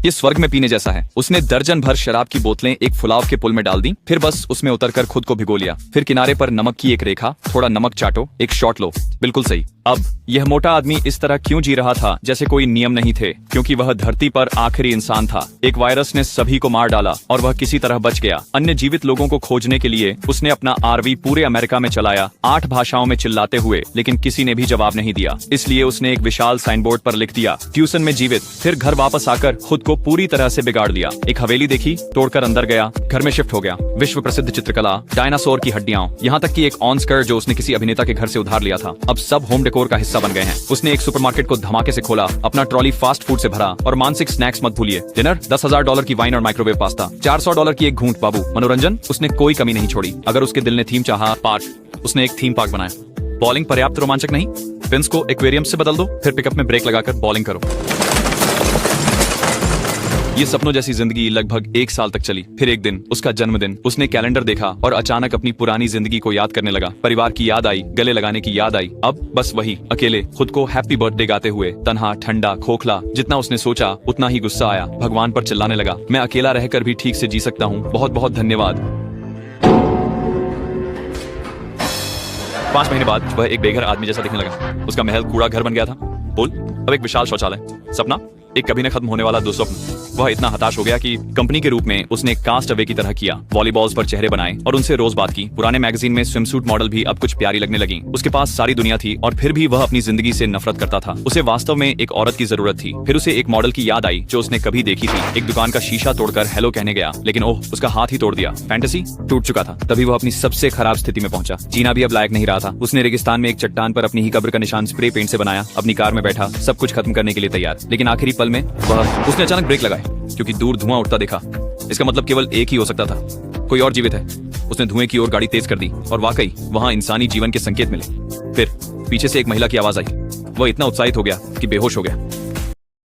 ये स्वर्ग में पीने जैसा है। उसने दर्जन भर शराब की बोतलें एक फुलाव के पुल में डाल दी, फिर बस उसमें उतरकर खुद को भिगो लिया। फिर किनारे पर नमक की एक रेखा, थोड़ा नमक चाटो, एक शॉट लो। बिल्कुल सही। अब यह मोटा आदमी इस तरह क्यों जी रहा था जैसे कोई नियम नहीं थे? क्योंकि वह धरती पर आखिरी इंसान था। एक वायरस ने सभी को मार डाला और वह किसी तरह बच गया। अन्य जीवित लोगों को खोजने के लिए उसने अपना आरवी पूरे अमेरिका में चलाया, 8 भाषाओं में चिल्लाते हुए, लेकिन किसी ने भी जवाब नहीं दिया। इसलिए उसने एक विशाल साइन बोर्ड पर लिख दिया, ट्यूसन में जीवित। फिर घर वापस आकर खुद को पूरी तरह से बिगाड़ लिया। एक हवेली देखी, तोड़कर अंदर गया, घर में शिफ्ट हो गया। विश्व प्रसिद्ध चित्रकला, डायनासोर की हड्डियां, यहाँ तक कि एक ऑन स्कर्ट जो उसने किसी अभिनेता के घर से उधार लिया था, अब सब होम डेकोर का हिस्सा बन गए हैं। उसने एक सुपरमार्केट को धमाके से खोला, अपना ट्रॉली फास्ट फूड से भरा और मानसिक स्नैक्स मत भूलिए। डिनर $10,000 की वाइन और माइक्रोवेव पास्ता, $400 की एक घूंट बाबू। मनोरंजन उसने कोई कमी नहीं छोड़ी। अगर उसके दिल ने थीम चाहा, पार्क, उसने एक थीम पार्क बनाया। बॉलिंग पर्याप्त रोमांचक नहीं? पिंस को एक्वेरियम से बदल दो, फिर पिकअप में ब्रेक लगाकर बॉलिंग करो। ये सपनों जैसी जिंदगी लगभग 1 साल तक चली। फिर एक दिन, उसका जन्मदिन, उसने कैलेंडर देखा और अचानक अपनी पुरानी जिंदगी को याद करने लगा। परिवार की याद आई, गले लगाने की याद आई। अब बस वही अकेले खुद को हैप्पी बर्थडे गाते हुए, तन्हा, ठंडा, खोखला। जितना उसने सोचा उतना ही गुस्सा आया। भगवान पर चिल्लाने लगा, मैं अकेला रहकर भी ठीक से जी सकता हूँ, बहुत बहुत धन्यवाद। 5 महीने बाद वह एक बेघर आदमी जैसा दिखने लगा। उसका महल कूड़ा घर बन गया था। पुल, अब एक विशाल शौचालय। सपना, एक कभी न खत्म होने वाला दुस्वप्न। वह इतना हताश हो गया कि कंपनी के रूप में उसने कास्ट अवे की तरह किया। वॉलीबॉल्स पर चेहरे बनाए और उनसे रोज बात की। पुराने मैगजीन में स्विमसूट मॉडल भी अब कुछ प्यारी लगने लगी। उसके पास सारी दुनिया थी और फिर भी वह अपनी जिंदगी से नफरत करता था। उसे वास्तव में एक औरत की जरूरत थी। फिर उसे एक मॉडल की याद आई जो उसने कभी देखी थी। एक दुकान का शीशा तोड़कर हेलो कहने गया, लेकिन ओह, उसका हाथ ही तोड़ दिया। फैंटेसी टूट चुका था। तभी वह अपनी सबसे खराब स्थिति में पहुंचा। जीना भी अब लायक नहीं रहा था। उसने रेगिस्तान में एक चट्टान पर अपनी ही कब्र का निशान स्प्रे पेंट से बनाया। अपनी कार में बैठा, सब कुछ खत्म करने के लिए तैयार। लेकिन आखिरी पल में उसने अचानक ब्रेक लगाए, क्योंकि दूर धुआं उठता देखा। इसका मतलब केवल एक ही हो सकता था, कोई और जीवित है। उसने धुएं की ओर गाड़ी तेज कर दी और वाकई वहां इंसानी जीवन के संकेत मिले। फिर पीछे से एक महिला की आवाज आई। वह इतना उत्साहित हो गया कि बेहोश हो गया।